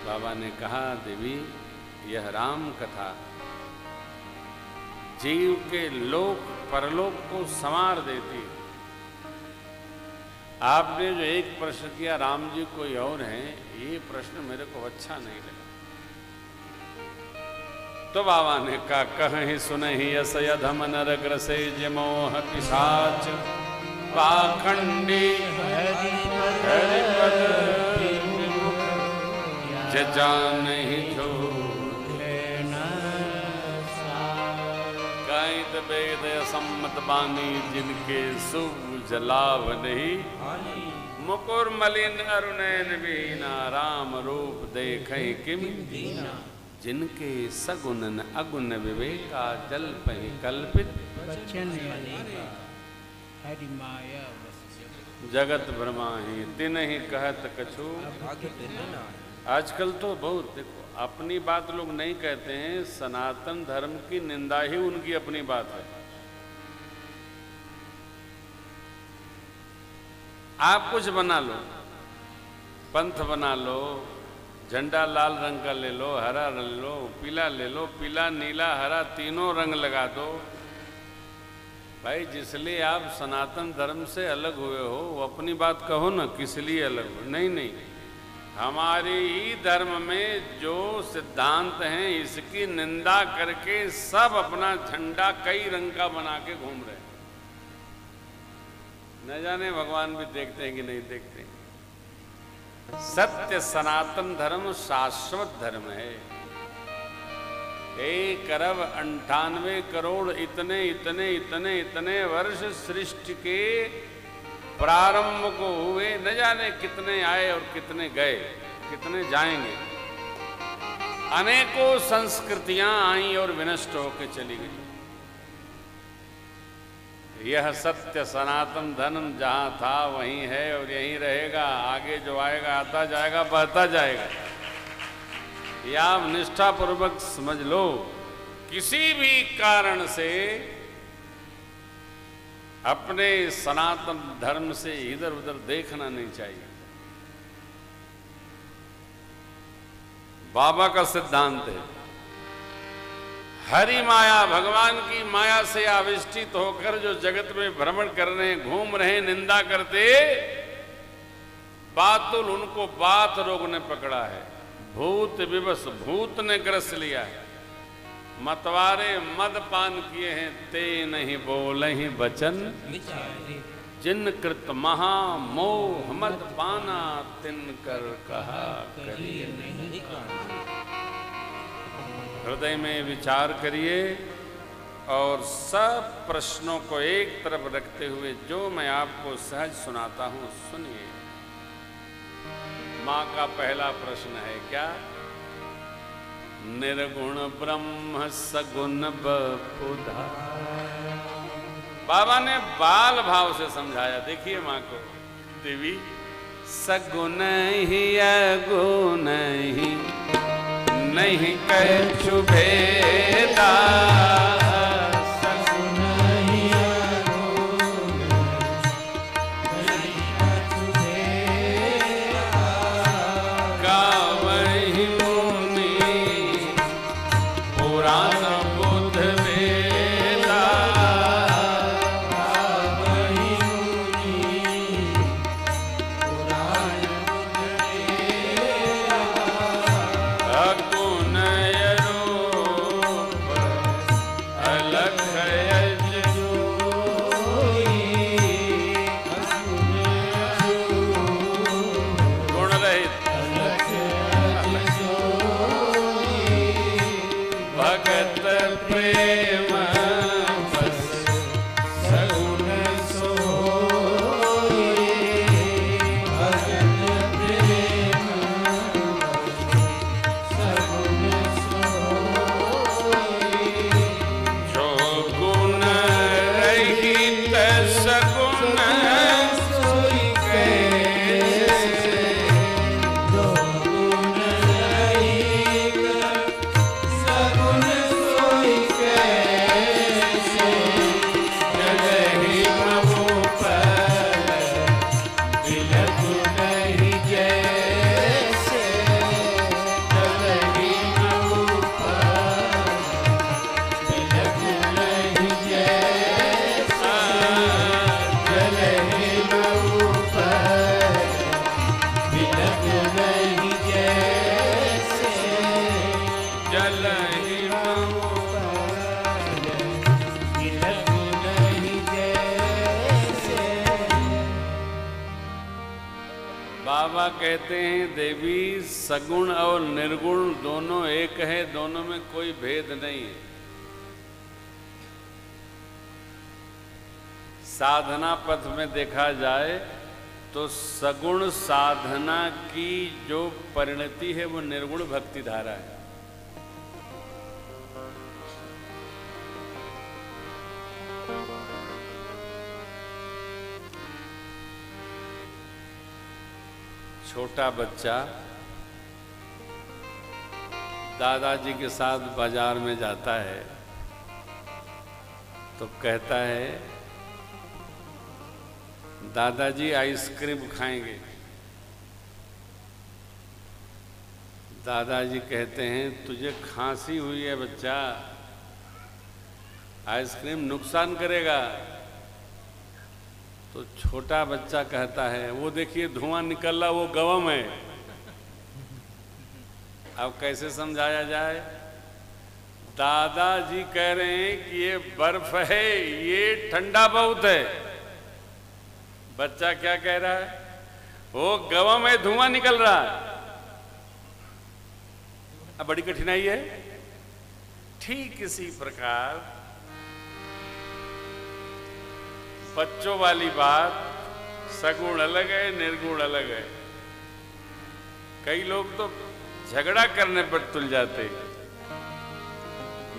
बाबा ने कहा, देवी यह राम कथा जीव के लोक परलोक को संवार देती। आपने जो एक प्रश्न किया राम जी कोई और हैं, ये प्रश्न मेरे को अच्छा नहीं लगा। तो बाबा ने कहा, कहीं सुनहि यस यधम नर ग्रसे जमोह पिशाच पाखंडी हरिपद जानहि जो गायत वेद सम्मत बानी जिनके सुब जलाव नहीं मुकुर मलिन अरुणैन बीना राम रूप देखें किम दीना जिनके सगुन अगुन विवेका जल पहि कल्पित हरि माया जगत भ्रमाहि तिनहि कहत कछु। आजकल तो बहुत देखो अपनी बात लोग नहीं कहते हैं, सनातन धर्म की निंदा ही उनकी अपनी बात है। आप कुछ बना लो, पंथ बना लो, झंडा लाल रंग का ले लो, हरा ले लो, पीला नीला हरा तीनों रंग लगा दो। भाई जिसलिए आप सनातन धर्म से अलग हुए हो वो अपनी बात कहो ना, किस लिए अलग हो। नहीं, हमारे ही धर्म में जो सिद्धांत हैं इसकी निंदा करके सब अपना झंडा कई रंग का बना के घूम रहे हैं। न जाने भगवान भी देखते हैं कि नहीं देखते हैं। सत्य सनातन धर्म शाश्वत धर्म है। 1 अरब 98 करोड़ इतने वर्ष सृष्टि के प्रारंभ को हुए, न जाने कितने आए और कितने गए, कितने जाएंगे। अनेकों संस्कृतियां आई और विनष्ट होकर चली गई। यह सत्य सनातन धर्म जहां था वहीं है और यहीं रहेगा। आगे जो आएगा आता जाएगा, बढ़ता जाएगा। या आप निष्ठापूर्वक समझ लो, किसी भी कारण से अपने सनातन धर्म से इधर उधर देखना नहीं चाहिए। बाबा का सिद्धांत है हरि माया, भगवान की माया से आविष्टित होकर जो जगत में भ्रमण कर रहे हैं, घूम रहे हैं, निंदा करते, बातुल उनको बात रोग ने पकड़ा है। भूत विवश भूत ने ग्रस लिया है। मतवारे मद पान किए हैं, ते नहीं बोले ही वचन जिन कृत महा मोह मद पाना तिन कर कहा करिए नहीं। हृदय में विचार करिए और सब प्रश्नों को एक तरफ रखते हुए जो मैं आपको सहज सुनाता हूं सुनिए। मां का पहला प्रश्न है क्या? निर्गुण ब्रह्म सगुण बपुधा। बाबा ने बाल भाव से समझाया। देखिए मां को, देवी सगुण ही अगुण ही नहीं कछु भेदा। कहते हैं देवी सगुण और निर्गुण दोनों एक है, दोनों में कोई भेद नहीं है। साधना पथ में देखा जाए तो सगुण साधना की जो परिणति है वो निर्गुण भक्ति धारा है। छोटा बच्चा दादाजी के साथ बाजार में जाता है तो कहता है दादाजी आइसक्रीम खाएंगे। दादाजी कहते हैं तुझे खांसी हुई है बच्चा, आइसक्रीम नुकसान करेगा। तो छोटा बच्चा कहता है वो देखिए धुआं निकल रहा, वो गवम है। अब कैसे समझाया जाए? दादाजी कह रहे हैं कि ये बर्फ है, ये ठंडा बहुत है। बच्चा क्या कह रहा है? वो गवम है, धुआं निकल रहा है। अब बड़ी कठिनाई है। ठीक इसी प्रकार बच्चों वाली बात, सगुण अलग है, निर्गुण अलग है। कई लोग तो झगड़ा करने पर तुल जाते,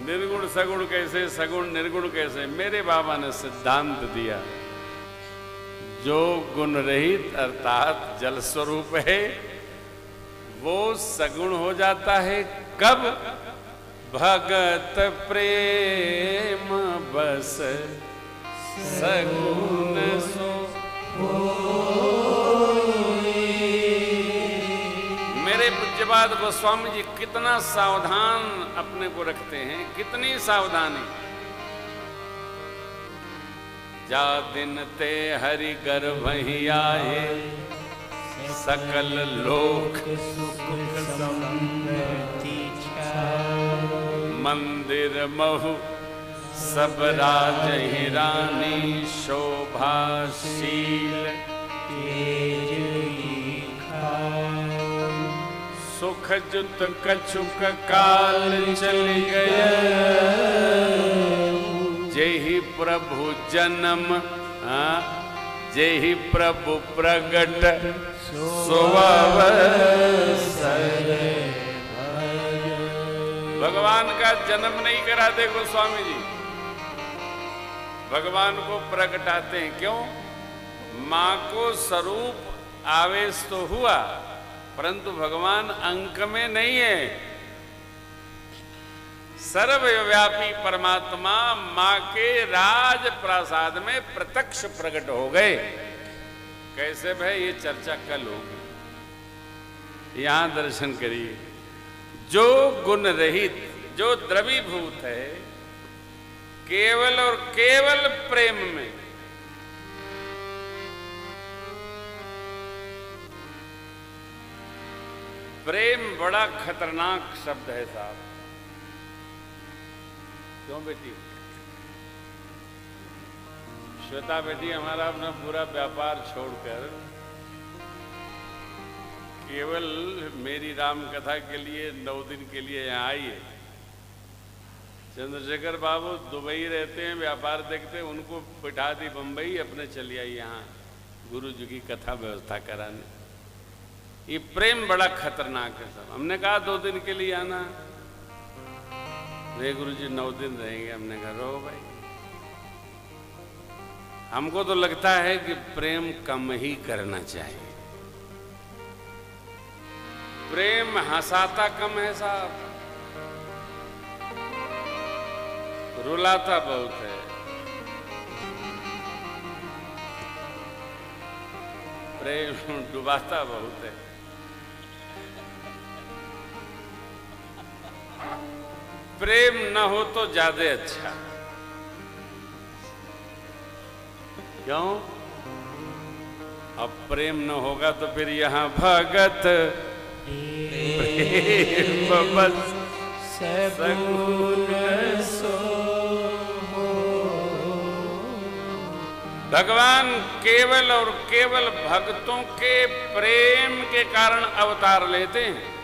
निर्गुण सगुण कैसे, सगुण निर्गुण कैसे। मेरे बाबा ने सिद्धांत दिया, जो गुण रहित अर्थात जल स्वरूप है वो सगुण हो जाता है। कब? भगत प्रेम बस सगुण सो मेरे पूज्यपाद गोस्वामी जी कितना सावधान अपने को रखते हैं, कितनी सावधानी। जा दिन ते हरि गर्भ ही आए, सकल लोक मंदिर महु सब राज ही रानी, शोभाशील सुख जुत कछुक काल चल गया, जेहि प्रभु जन्म जेहि प्रभु प्रगट सोअवसर। भगवान का जन्म नहीं कराते गोस्वामी जी, भगवान को प्रगटाते हैं। क्यों? मां को स्वरूप आवेश तो हुआ परंतु भगवान अंक में नहीं है। सर्वव्यापी परमात्मा मां के राज प्रासाद में प्रत्यक्ष प्रकट हो गए। कैसे भाई? ये चर्चा कल होगी, यहां दर्शन करिए। जो गुण रहित, जो द्रवीभूत है, केवल और केवल प्रेम में, प्रेम बड़ा खतरनाक शब्द है साहब। क्यों बेटी? श्वेता बेटी हमारा अपना पूरा व्यापार छोड़कर केवल मेरी राम कथा के लिए 9 दिन के लिए यहाँ आई है। चंद्रशेखर बाबू दुबई रहते हैं, व्यापार देखते हैं, उनको बिठा दी बंबई, अपने चली आई यहाँ गुरु जी की कथा व्यवस्था कराने। ये प्रेम बड़ा खतरनाक है सब। हमने कहा 2 दिन के लिए आना, वे गुरु जी 9 दिन रहेंगे। हमने कहा रहो भाई। हमको तो लगता है कि प्रेम कम ही करना चाहिए। प्रेम हंसाता कम है साहब, रुलाता बहुत है। प्रेम डुबाता बहुत है। प्रेम न हो तो ज्यादा अच्छा। क्यों? अब प्रेम न होगा तो फिर यहां भगत प्रेम बस सगुण सो भगवान केवल और केवल भक्तों के प्रेम के कारण अवतार लेते हैं।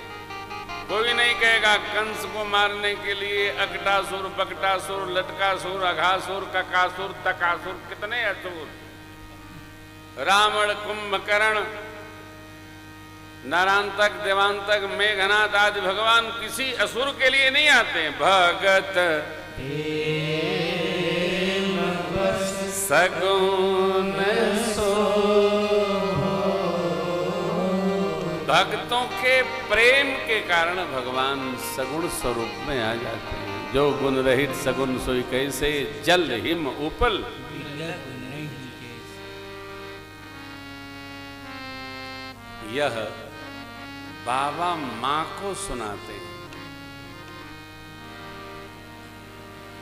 कोई नहीं कहेगा कंस को मारने के लिए अकटासुर, बकटासुर, लटकासुर, अघासुर, ककासुर, तकासुर, कितने असुर, रावण, कुंभकर्ण, नारायणतक, देवांतक, मेघनाथ आदि भगवान किसी असुर के लिए नहीं आते। भगत सगुन सो, भक्तों के प्रेम के कारण भगवान सगुण स्वरूप में आ जाते हैं। जो गुण रहित सगुन सोई कैसे, जल हिम उपल। यह बाबा माँ को सुनाते हैं।